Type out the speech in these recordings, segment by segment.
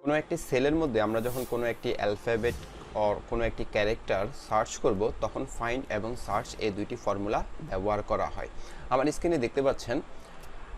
কোনো একটি সেলের মধ্যে আমরা যখন কোনো একটি অ্যালফাবেট অর কোনো একটি ক্যারেক্টার সার্চ করব তখন ফাইন্ড এবং সার্চ এই দুইটি ফর্মুলা ব্যবহার করা হয়। আমার স্ক্রিনে দেখতে পাচ্ছেন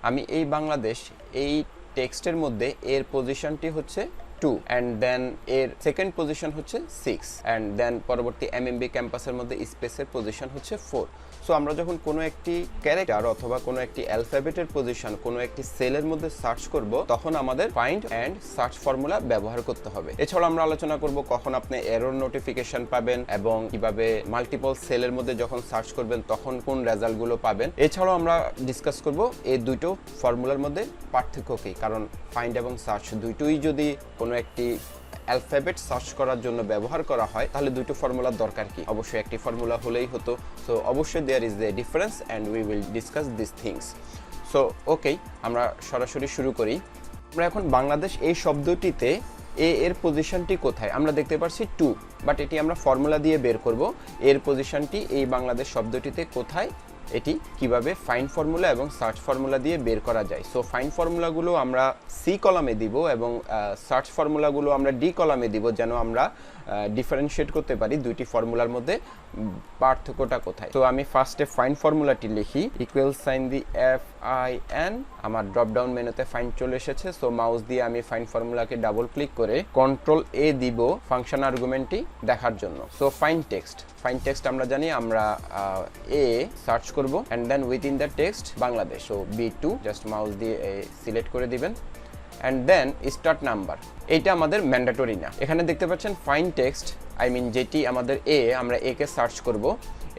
আমি এই বাংলাদেশ এই টেক্সটের মধ্যে এর পজিশনটি হচ্ছে 2 অ্যান্ড দেন এর সেকেন্ড পজিশন হচ্ছে 6 অ্যান্ড দেন পরবর্তী এমএমবি ক্যাম্পাসের মধ্যে স্পেসের পজিশন হচ্ছে 4। সো আমরা যখন কোনো একটি ক্যারেক্টার অথবা কোনো একটি অ্যালফাবেটের পজিশন কোনো একটি সেলের মধ্যে সার্চ করব তখন আমাদের ফাইন্ড অ্যান্ড সার্চ ফর্মুলা ব্যবহার করতে হবে। এছাড়াও আমরা আলোচনা করব কখন আপনি এরর নোটিফিকেশন পাবেন এবং কিভাবে মাল্টিপল সেলের মধ্যে যখন সার্চ করবেন তখন কোন রেজাল্টগুলো পাবেন। এছাড়াও আমরা ডিসকাস করব এই দুটো ফর্মুলার মধ্যে পার্থক্য কী, কারণ ফাইন্ড এবং সার্চ দুইটোই যদি কোনো একটি অ্যালফাবেট সার্চ করার জন্য ব্যবহার করা হয় তাহলে দুটো ফর্মুলার দরকার কি, অবশ্যই একটি ফর্মুলা হলেই হতো। সো অবশ্যই there is a difference and we will discuss this things. So okay, আমরা সরাসরি শুরু করি। আমরা এখন বাংলাদেশ এই শব্দটিতে এর পজিশনটি কোথায় আমরা দেখতে পাচ্ছি 2, বাট এটি আমরা ফর্মুলা দিয়ে বের করব এর পজিশনটি এই বাংলাদেশ শব্দটিতে কোথায়, এটি কিভাবে ফাইন্ড ফর্মুলা এবং সার্চ ফর্মুলা দিয়ে বের করা যায়। সো ফাইন্ড ফর্মুলাগুলো আমরা সি কলামে দিব এবং সার্চ ফর্মুলাগুলো আমরা ডি কলামে দিব, যেন আমরা ডিফারেন্সিয়েট করতে পারি দুইটি ফর্মুলার মধ্যে পার্থক্যটা কোথায়। তো আমি ফার্স্টে ফাইন্ড ফর্মুলাটি লিখি, ইকুয়াল সাইন দি FIN, আমার ড্রপ ডাউন মেনুতে ফাইন্ড চলে এসেছে। সো মাউস দিয়ে আমি ফাইন্ড ফর্মুলাকে ডাবল ক্লিক করে কন্ট্রোল A দিব ফাংশন আর্গুমেন্টটি দেখার জন্য। সো ফাইন্ড টেক্সট আমরা জানি আমরা এ সার্চ করব and then within the text Bangladesh, so B2 just mouse দিয়ে সিলেক্ট করে দিবেন অ্যান্ড দেন স্টার্ট নাম্বার। এইটা আমাদের ম্যান্ডেটরি না। এখানে দেখতে পাচ্ছেন ফাইন্ড টেক্সট, আই মিন যেটি আমাদের আমরা এ কে সার্চ করব,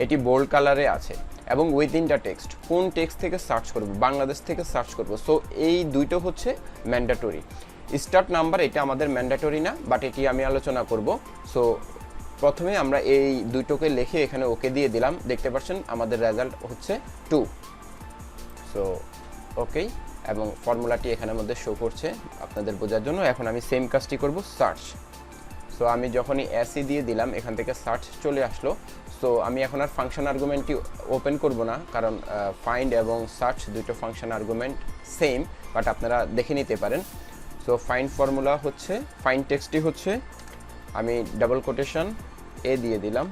এটি বোল্ড কালারে আছে এবং উইথিন দ্য টেক্সট কোন টেক্সট থেকে সার্চ করব, বাংলাদেশ থেকে সার্চ করব। সো এই দুইটো হচ্ছে ম্যান্ডেটরি। স্টার্ট নাম্বার এটা আমাদের ম্যান্ডেটরি না, বাট এটি আমি আলোচনা করব। সো প্রথমে আমরা এই দুইটোকে লিখে এখানে ওকে দিয়ে দিলাম, দেখতে পাচ্ছেন আমাদের রেজাল্ট হচ্ছে 2। সো ওকে, এবং ফর্মুলাটি এখানের মধ্যে শো করছে আপনাদের বোঝার জন্য। এখন আমি সেম কাজটি করব, সার্চ। সো আমি যখনই এসি দিয়ে দিলাম এখান থেকে সার্চ চলে আসলো। সো আমি এখন আর ফাংশন আর্গুমেন্টটি ওপেন করব না, কারণ ফাইন্ড এবং সার্চ দুটো ফাংশন আর্গুমেন্ট সেম, বাট আপনারা দেখে নিতে পারেন। সো ফাইন্ড ফর্মুলা হচ্ছে, ফাইন্ড টেক্সটটি হচ্ছে, আমি ডাবল কোটেশন এ দিয়ে দিলাম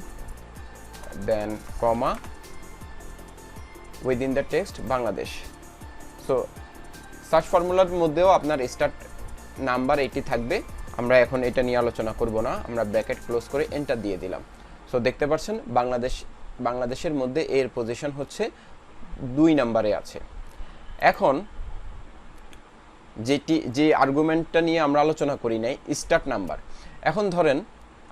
then comma within the text Bangladesh. So search ফর্মুলার মধ্যেও আপনার স্টার্ট নাম্বার এটি থাকবে, আমরা এখন এটা নিয়ে আলোচনা করব না, আমরা ব্র্যাকেট ক্লোজ করে এন্টার দিয়ে দিলাম। সো দেখতে পাচ্ছেন বাংলাদেশের মধ্যে এর পজিশন হচ্ছে 2 নম্বরে আছে। এখন যে আর্গুমেন্টটা নিয়ে আমরা আলোচনা করি নাই, স্টার্ট নাম্বার। এখন ধরেন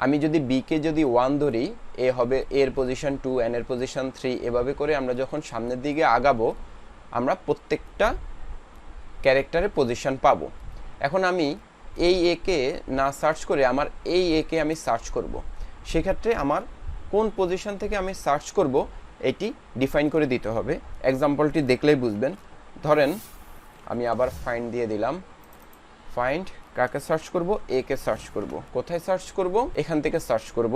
আমি যদি বিকে যদি 1 ধরি, এ হবে এর পজিশন 2, এন এর পজিশন 3, এভাবে করে আমরা যখন সামনের দিকে আগাবো আমরা প্রত্যেকটা ক্যারেক্টারের পজিশন পাবো। এখন আমি এই একে না সার্চ করে আমার এই একে আমি সার্চ করব, সেক্ষেত্রে আমার কোন পজিশন থেকে আমি সার্চ করব এটি ডিফাইন করে দিতে হবে। এক্সাম্পলটি দেখলেই বুঝবেন। ধরেন আমি আবার ফাইন্ড দিয়ে দিলাম, ফাইন্ড কাকে সার্চ করব, এ কে সার্চ করব। কোথায় সার্চ করব, এখান থেকে সার্চ করব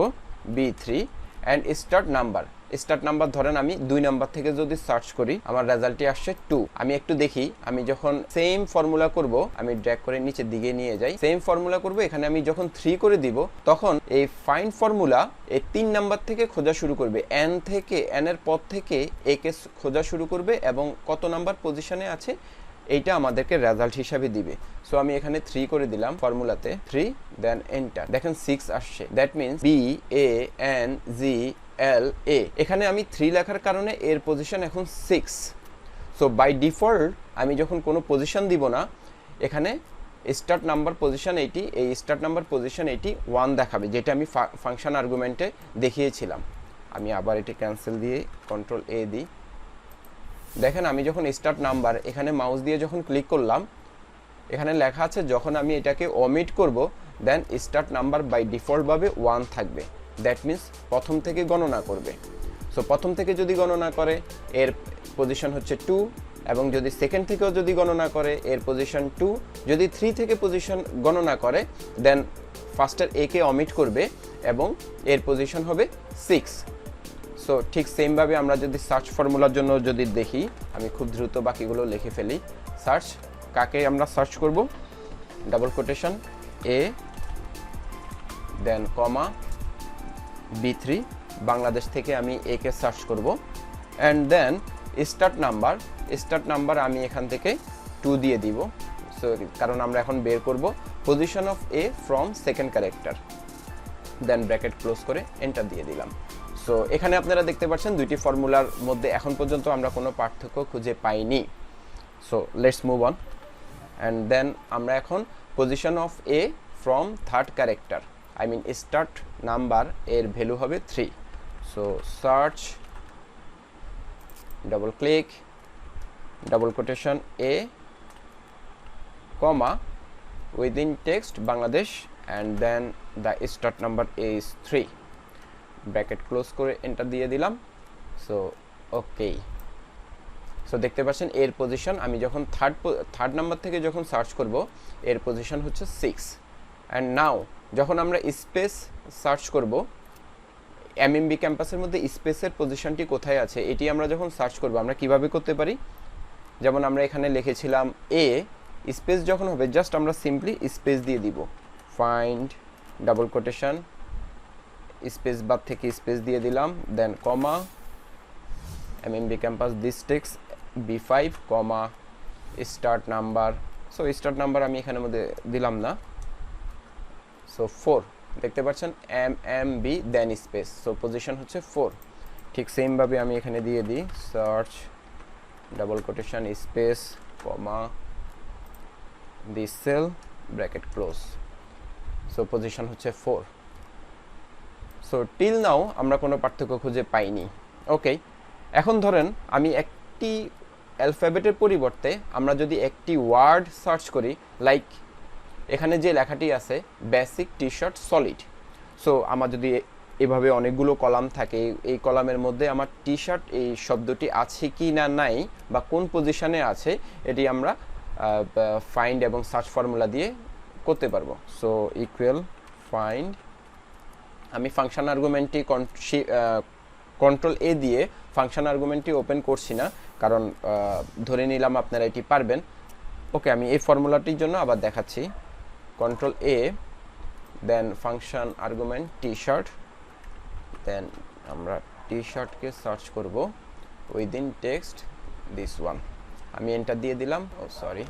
B3 অ্যান্ড স্টার্ট নাম্বার ধরেন আমি 2 নাম্বার থেকে যদি সার্চ করি আমার রেজাল্টটি আসছে 2। আমি একটু দেখি, আমি যখন সেম ফর্মুলা করব, আমি ড্র্যাগ করে নিচের দিকে নিয়ে যাই, সেম ফর্মুলা করব, এখানে আমি যখন 3 করে দিব তখন এই ফাইন্ড ফর্মুলা এই 3 নাম্বার থেকে খোঁজা শুরু করবে, এন এর পর থেকে এ কে খোঁজা শুরু করবে এবং কত নাম্বার পজিশনে আছে এইটা আমাদেরকে রেজাল্ট হিসাবে দিবে। সো আমি এখানে 3 করে দিলাম ফর্মুলাতে, 3 দেন এন্টার, দেখেন 6 আসছে, দ্যাট মিনস BANGLA। এখানে আমি 3 লেখার কারণে এর পজিশন এখন 6। সো বাই ডিফল্ট আমি যখন কোনো পজিশন দিব না, এখানে স্টার্ট নাম্বার পজিশন এইটি, এই স্টার্ট নাম্বার পজিশন এইটি 1 দেখাবে, যেটা আমি ফাংশন আর্গুমেন্টে দেখিয়েছিলাম। আমি আবার এটি ক্যান্সেল দিয়ে কন্ট্রোল A দিই, দেখেন আমি যখন স্টার্ট নাম্বার এখানে মাউস দিয়ে যখন ক্লিক করলাম, এখানে লেখা আছে যখন আমি এটাকে ওমিট করব দেন স্টার্ট নাম্বার বাই ডিফল্টভাবে 1 থাকবে, দ্যাট মিনস প্রথম থেকে গণনা করবে। সো প্রথম থেকে যদি গণনা করে এর পজিশন হচ্ছে 2, এবং যদি সেকেন্ড থেকেও যদি গণনা করে এর পজিশন 2, যদি 3 থেকে পজিশন গণনা করে দেন ফার্স্টের এ কে ওমিট করবে এবং এর পজিশন হবে 6। সো ঠিক সেমভাবে আমরা যদি সার্চ ফর্মুলার জন্য যদি দেখি, আমি খুব দ্রুত বাকিগুলো লিখে ফেলি। সার্চ কাকে আমরা সার্চ করব, ডাবল কোটেশন এ দেন কমা B3 বাংলাদেশ থেকে আমি এ কে সার্চ করব অ্যান্ড দেন স্টার্ট নাম্বার আমি এখান থেকে 2 দিয়ে দিব সো কারণ আমরা এখন বের করব position of A from second character then bracket close করে এন্টার দিয়ে দিলাম সো এখানে আপনারা দেখতে পাচ্ছেন দুইটি ফর্মুলার মধ্যে এখন পর্যন্ত আমরা কোনো পার্থক্য খুঁজে পাইনি so let's move on and then আমরা এখন position of A from third character I mean start number এর ভ্যালু হবে 3 so search double click double quotation A comma within text Bangladesh and then the start number is 3 bracket close করে enter দিয়ে দিলাম so okay so দেখতে পাচ্ছেন এর position আমি যখন থার্ড নাম্বার থেকে যখন সার্চ করব এর পজিশন হচ্ছে 6 অ্যান্ড নাও যখন আমরা স্পেস সার্চ করব এমএমবি ক্যাম্পাসের মধ্যে স্পেসের পজিশনটি কোথায় আছে এটি আমরা যখন সার্চ করব আমরা কিভাবে করতে পারি যেমন আমরা এখানে লিখেছিলাম এ স্পেস যখন হবে জাস্ট আমরা সিম্পলি স্পেস দিয়ে দিব ফাইন্ড ডাবল কোটেশন স্পেস বাদ থেকে স্পেস দিয়ে দিলাম then comma MMB campus this text B5 comma start number so start number আমি এখানের মধ্যে দিলাম না সো 4 দেখতে পাচ্ছেন MMB then space so position হচ্ছে 4 ঠিক সেম ভাবে আমি এখানে দিয়ে দিই search double quotation space comma this cell bracket close so position হচ্ছে 4 so till now আমরা কোনো পার্থক্য খুঁজে পাইনি ওকে এখন ধরেন আমি একটি অ্যালফাবেটের পরিবর্তে আমরা যদি একটি ওয়ার্ড সার্চ করি লাইক এখানে যে লেখাটি আছে basic T shirt solid so আমার যদি এভাবে অনেকগুলো কলাম থাকে এই কলামের মধ্যে আমার টি শার্ট এই শব্দটি আছে কি না নাই বা কোন পজিশনে আছে এটি আমরা ফাইন্ড এবং সার্চ ফর্মুলা দিয়ে করতে পারবো সো ইকুয়াল ফাইন্ড আমি ফাংশন আর্গুমেন্টটি কন্ট্রোল এ দিয়ে ফাংশন আর্গুমেন্টটি ওপেন করছি না কারণ ধরে নিলাম আপনারা এটি পারবেন ওকে আমি এই ফর্মুলাটির জন্য আবার দেখাচ্ছি কন্ট্রোল এ দেন ফাংশন আর্গুমেন্ট টি শার্ট দেন আমরা টি শার্টকে সার্চ করব উইদিন টেক্সট দিস ওয়ান আমি এন্টার দিয়ে দিলাম ও সরি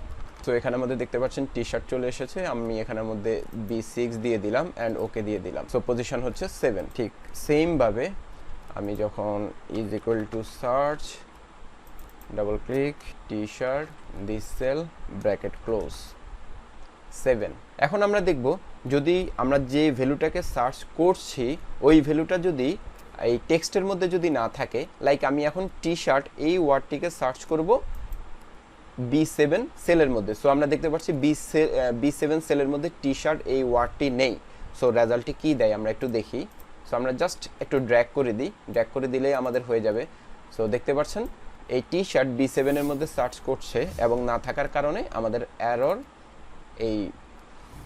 সো এখানের মধ্যে দেখতে পাচ্ছেন টি শার্ট চলে এসেছে আমি এখানের মধ্যে B6 দিয়ে দিলাম অ্যান্ড ওকে দিয়ে দিলাম সো পজিশন হচ্ছে 7 ঠিক সেম ভাবে আমি যখন is equal to search double click T shirt this cell bracket close 7 এখন আমরা দেখব যদি আমরা যে ভ্যালুটাকে সার্চ করছি ওই ভ্যালুটা যদি এই টেক্সটের মধ্যে যদি না থাকে লাইক আমি এখন টি শার্ট এই ওয়ার্ডটিকে সার্চ করব B7 সেলের মধ্যে সো আমরা দেখতে পাচ্ছি B7 সেলের মধ্যে টি শার্ট এই ওয়ার্ডটি নেই সো রেজাল্টটি কি দেয় আমরা একটু দেখি সো আমরা জাস্ট একটু ড্র্যাগ করে দিই ড্র্যাগ করে দিলেই আমাদের হয়ে যাবে সো দেখতে পাচ্ছেন এই টি শার্ট B7 এর মধ্যে সার্চ করছে এবং না থাকার কারণে আমাদের এরর এই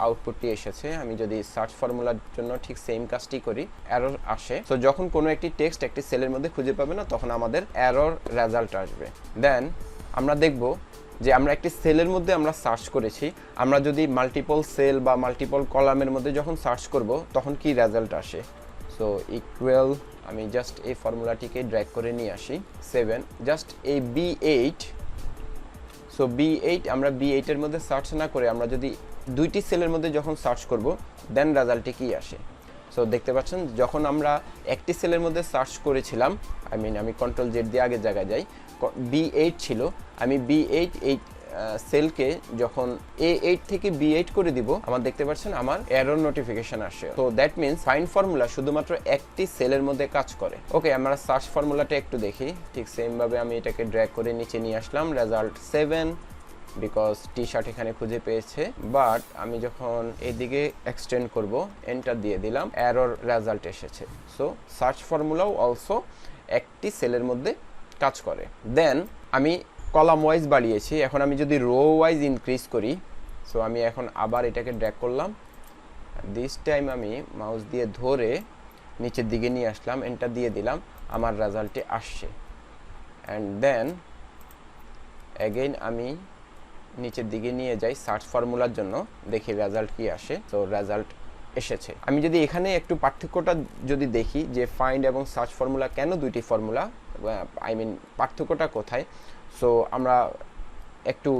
আউটপুটটি এসেছে আমি যদি সার্চ ফর্মুলার জন্য ঠিক সেম কাজটি করি এরর আসে সো যখন কোনো একটি টেক্সট একটি সেলের মধ্যে খুঁজে পাবে না তখন আমাদের এরর রেজাল্ট আসবে দেন আমরা দেখব যে আমরা একটি সেলের মধ্যে আমরা সার্চ করেছি আমরা যদি মাল্টিপল সেল বা মাল্টিপল কলামের মধ্যে যখন সার্চ করব তখন কি রেজাল্ট আসে সো ইকুয়াল আমি জাস্ট এই ফর্মুলাটিকে ড্র্যাগ করে নিয়ে আসি 7 জাস্ট এই B8 সো B8 আমরা B8 এর মধ্যে সার্চ না করে আমরা যদি দুইটি সেলের মধ্যে যখন সার্চ করব দেন রেজাল্টে কি আসে সো দেখতে পাচ্ছেন যখন আমরা একটি সেলের মধ্যে সার্চ করেছিলাম আমি কন্ট্রোল জেড দিয়ে আগের জায়গায় যাই B8 ছিল আমি B8 এই সেলকে যখন A8 থেকে B8 করে দিব আমার দেখতে পাচ্ছেন আমার এরর নোটিফিকেশন আসে তো দ্যাট মিন্স ফাইন্ড ফর্মুলা শুধুমাত্র একটি সেলের মধ্যে কাজ করে ওকে আমরা সার্চ ফর্মুলাটা একটু দেখি ঠিক সেম ভাবে আমি এটাকে ড্র্যাগ করে নিচে নিয়ে আসলাম রেজাল্ট 7 বিকজ টি শার্ট এখানে খুঁজে পেয়েছে বাট আমি যখন এদিকে এক্সটেন্ড করব এন্টার দিয়ে দিলাম এরর রেজাল্ট এসেছে সো সার্চ ফর্মুলাও অলসো একটি সেলের মধ্যে কাজ করে দেন আমি কলাম ওয়াইজ বাড়িয়েছি এখন আমি যদি রো ওয়াইজ ইনক্রিজ করি সো আমি এখন আবার এটাকে ড্র্যাগ করলাম দিস টাইম আমি মাউস দিয়ে ধরে নিচের দিকে নিয়ে আসলাম এন্টার দিয়ে দিলাম আমার রেজাল্টে আসছে অ্যান্ড দেন অ্যাগেইন আমি নিচের দিকে নিয়ে যাই সার্চ ফর্মুলার জন্য, দেখি রেজাল্ট কি আসে। তো রেজাল্ট এসেছে। আমি যদি এখানে একটু পার্থক্যটা যদি দেখি যে ফাইন্ড এবং সার্চ ফর্মুলা কেন দুইটি ফর্মুলা, আই মিন পার্থক্যটা কোথায়। সো আমরা একটু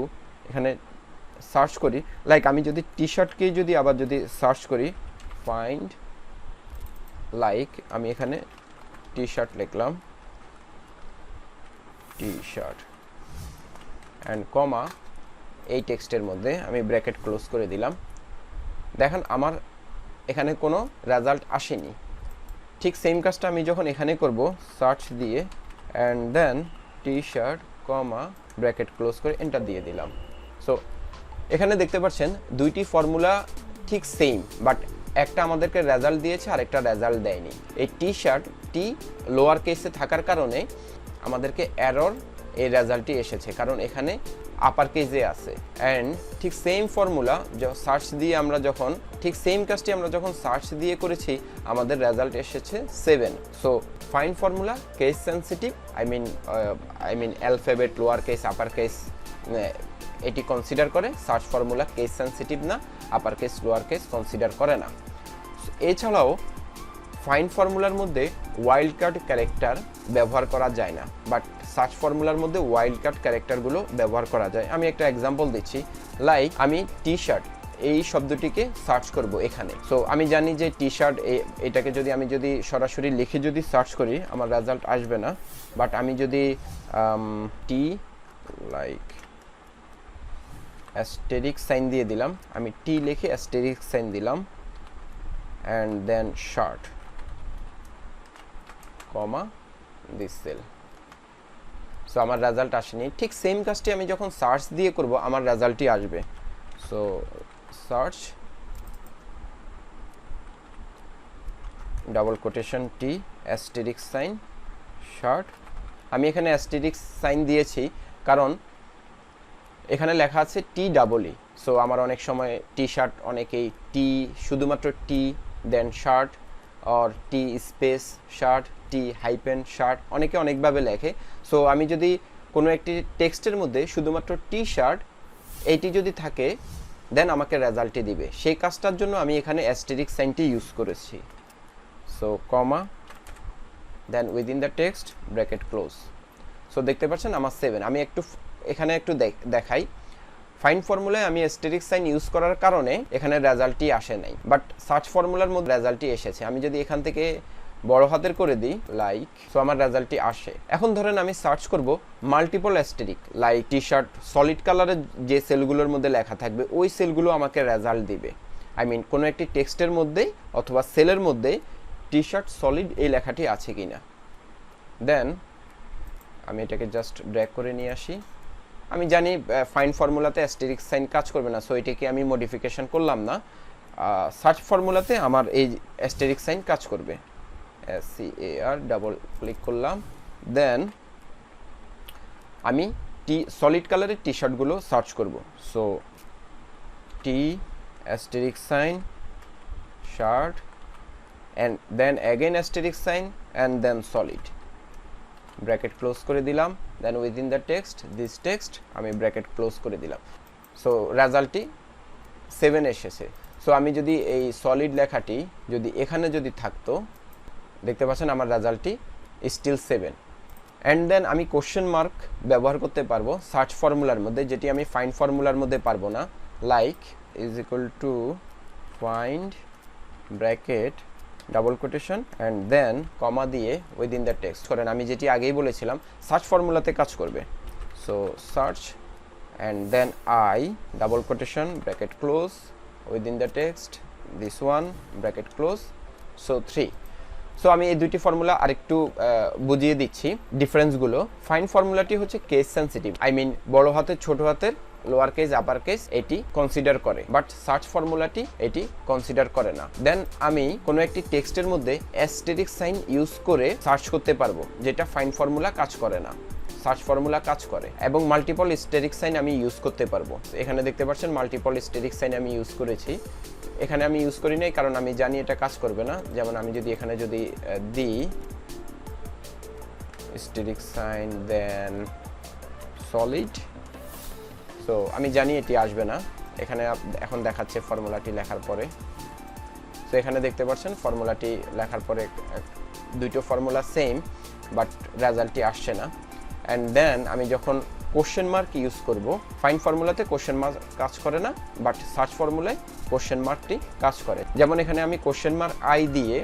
এখানে সার্চ করি, লাইক আমি যদি টি শার্টকে যদি আবার যদি সার্চ করি, ফাইন্ড লাইক আমি এখানে টি শার্ট লিখলাম, টি শার্ট অ্যান্ড কমা এই টেক্সটের মধ্যে আমি ব্র্যাকেট ক্লোজ করে দিলাম। দেখেন আমার এখানে কোনো রেজাল্ট আসেনি। ঠিক সেম কাজটা আমি যখন এখানে করব সার্চ দিয়ে and then T shirt comma bracket close করে এন্টার দিয়ে দিলাম। সো এখানে দেখতে পাচ্ছেন দুইটি ফর্মুলা ঠিক সেম, বাট একটা আমাদেরকে রেজাল্ট দিয়েছে আর একটা রেজাল্ট দেয়নি। এই টি শার্ট টি লোয়ার কেসে থাকার কারণে আমাদেরকে এরর এই রেজাল্টটি এসেছে, কারণ এখানে আপার কেসে আছে। অ্যান্ড ঠিক সেম ফর্মুলা সার্চ দিয়ে আমরা যখন ঠিক সেম কাজটি আমরা যখন সার্চ দিয়ে করেছি আমাদের রেজাল্ট এসেছে 7। So fine formula case sensitive, I mean alphabet lower case upper case এটি কনসিডার করে। সার্চ ফর্মুলা কেস সেন্সিটিভ না, upper case lower case consider করে না। এছাড়াও ফাইন ফর্মুলার মধ্যে ওয়াইল্ড কার্ড ক্যারেক্টার ব্যবহার করা যায় না, বাট সার্চ ফর্মুলার মধ্যে ওয়াইল্ড কার্ড ক্যারেক্টারগুলো ব্যবহার করা যায়। আমি একটা এক্সাম্পল দিচ্ছি, লাইক আমি টি শার্ট এই শব্দটিকে সার্চ করব এখানে। সো আমি জানি যে টি শার্ট এটাকে যদি আমি যদি সরাসরি লিখে যদি সার্চ করি আমার রেজাল্ট আসবে না, বাট আমি যদি টি লাইক অ্যাস্টেরিক সাইন দিয়ে দিলাম, আমি টি লিখে অ্যাস্টেরিক সাইন দিলাম and then shirt comma this cell. So আমার রেজাল্ট আসেনি। ঠিক সেম কাজটি আমি যখন সার্চ দিয়ে করব আমার রেজাল্টই আসবে। সো সার্চ ডাবল কোটেশন টি অ্যাস্টেরিক সাইন শার্ট। আমি এখানে অ্যাস্টেরিক সাইন দিয়েছি কারণ এখানে লেখা আছে টি ডাবল ই। সো আমার অনেক সময় টি শার্ট অনেকেই টি শুধুমাত্র T then shirt or T space shirt T hyphen shirt অনেকে অনেকভাবে লেখে। সো আমি যদি কোনো একটি টেক্সটের মধ্যে শুধুমাত্র টি শার্ট এইটি যদি থাকে দেন আমাকে রেজাল্টটি দিবে। সেই কাজটার জন্য আমি এখানে অ্যাস্টেরিক সাইনটি ইউজ করেছি। So comma then within the text bracket close. So দেখতে পাচ্ছেন আমার 7। আমি একটু এখানে একটু দেখাই, ফাইন ফর্মুলায় আমি অ্যাস্টেরিক সাইন ইউজ করার কারণে এখানে রেজাল্টটি আসে নাই, বাট সার্চ ফর্মুলার মধ্যে রেজাল্টটি এসেছে। আমি যদি এখান থেকে বড় হাতের করে দিই লাইক, সো আমার রেজাল্টটি আসে। এখন ধরেন আমি সার্চ করব multiple অ্যাস্টেরিক, like T shirt solid কালারের যে সেলগুলোর মধ্যে লেখা থাকবে ওই সেলগুলো আমাকে রেজাল্ট দিবে। আই মিন কোনো একটি টেক্সটের মধ্যে অথবা সেলের মধ্যে টি শার্ট সলিড এই লেখাটি আছে কিনা। দেন আমি এটাকে জাস্ট ড্র্যাগ করে নিয়ে আসি। আমি জানি ফাইন ফর্মুলাতে অ্যাস্টেরিক সাইন কাজ করবে না, সো এটাকে আমি মডিফিকেশন করলাম না। সার্চ ফর্মুলাতে আমার এই অ্যাস্টেরিক সাইন কাজ করবে। SCAR ডাবল ক্লিক করলাম, দেন আমি টি সলিড কালারের টি শার্টগুলো সার্চ করব। So T asterisk sign shirt and then again asterisk sign and then solid bracket close করে দিলাম। Then within the text this text আমি ব্র্যাকেট ক্লোজ করে দিলাম। সো রেজাল্টটি 7 এসেছে। সো আমি যদি এই সলিড লেখাটি যদি এখানে যদি থাকতো, দেখতে পাচ্ছেন আমার রেজাল্টটি স্টিল 7। অ্যান্ড দেন আমি কোশ্চেন মার্ক ব্যবহার করতে পারবো সার্চ ফর্মুলার মধ্যে, যেটি আমি ফাইন্ড ফর্মুলার মধ্যে পারবো না। Like is equal to find bracket double quotation and then comma দিয়ে উইদিন দ্য টেক্সট করেন। আমি যেটি আগেই বলেছিলাম সার্চ ফর্মুলাতে কাজ করবে। So search and then I double quotation bracket close within the text this one bracket close. So 3। So আমি এই দুইটি ফর্মুলা আরেকটু বুঝিয়ে দিচ্ছি ডিফারেন্সগুলো। ফাইন ফর্মুলাটি হচ্ছে কেস সেন্সিটিভ, আই মিন বড় হাতের ছোট হাতের লোয়ার কেস আপার কেস এটি কনসিডার করে, বাট সার্চ ফর্মুলাটি এটি কনসিডার করে না। দেন আমি কোনো একটি টেক্সটের মধ্যে অ্যাস্টেরিক সাইন ইউজ করে সার্চ করতে পারবো, যেটা ফাইন ফর্মুলা কাজ করে না, সার্চ ফর্মুলা কাজ করে। এবং মাল্টিপল স্টেরিক সাইন আমি ইউজ করতে পারবো। এখানে দেখতে পাচ্ছেন মাল্টিপল স্টেরিক সাইন আমি ইউজ করেছি। এখানে আমি ইউজ করি নাই কারণ আমি জানি এটা কাজ করবে না। যেমন আমি যদি এখানে যদি দিই স্টেরিক সাইন দেন সলিড, সো সো আমি জানি এটি আসবে না, এখানে এখন দেখাচ্ছে ফর্মুলাটি লেখার পরে। তো এখানে দেখতে পাচ্ছেন ফর্মুলাটি লেখার পরে দুটো ফর্মুলা সেম, বাট রেজাল্টটি আসছে না। অ্যান্ড দেন আমি যখন কোশ্চেন মার্ক ইউজ করব, ফাইন্ড ফর্মুলাতে কোশ্চেন মার্ক কাজ করে না, বাট সার্চ ফর্মুলায় কোশ্চেন মার্কটি কাজ করে। যেমন এখানে আমি কোশ্চেন মার্ক আই দিয়ে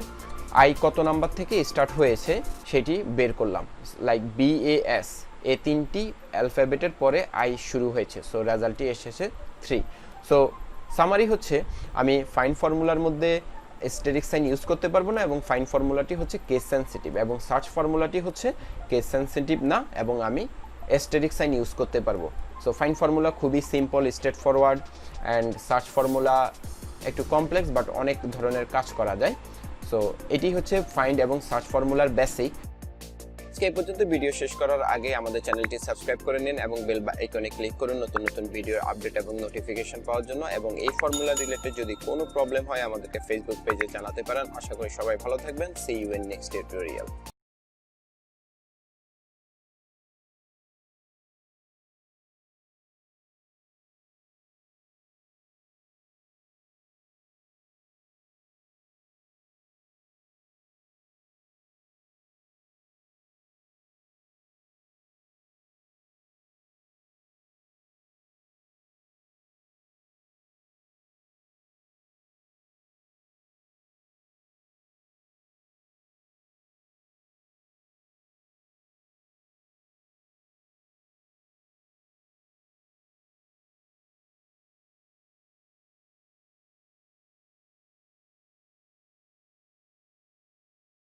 আই কত নাম্বার থেকে স্টার্ট হয়েছে সেটি বের করলাম, লাইক BAS, এই তিনটি অ্যালফাবেটের পরে আই শুরু হয়েছে, সো রেজাল্টটি এসেছে 3। সো সামারি হচ্ছে আমি ফাইন্ড ফর্মুলার মধ্যে স্টেরিক সাইন ইউজ করতে পারবো না, এবং ফাইন্ড ফর্মুলাটি হচ্ছে কেস সেন্সিটিভ, এবং সার্চ ফর্মুলাটি হচ্ছে কেস সেন্সিটিভ না, এবং আমি স্টেরিক সাইন ইউজ করতে পারবো। সো ফাইন্ড ফর্মুলা খুবই simple, straight forward, and search formula একটু কমপ্লেক্স, বাট অনেক ধরনের কাজ করা যায়। সো এটি হচ্ছে ফাইন্ড এবং সার্চ ফর্মুলার বেসিক। আজকে এই পর্যন্ত। ভিডিও শেষ করার আগে আমাদের চ্যানেলটি সাবস্ক্রাইব করে নিন এবং বেল আইকনে ক্লিক করুন নতুন নতুন ভিডিও আপডেট এবং নোটিফিকেশন পাওয়ার জন্য। এবং এই ফর্মুলা রিলেটেড যদি কোনো প্রবলেম হয় আমাদেরকে ফেসবুক পেজে জানাতে পারেন। আশা করি সবাই ভালো থাকবেন। See you in next tutorial.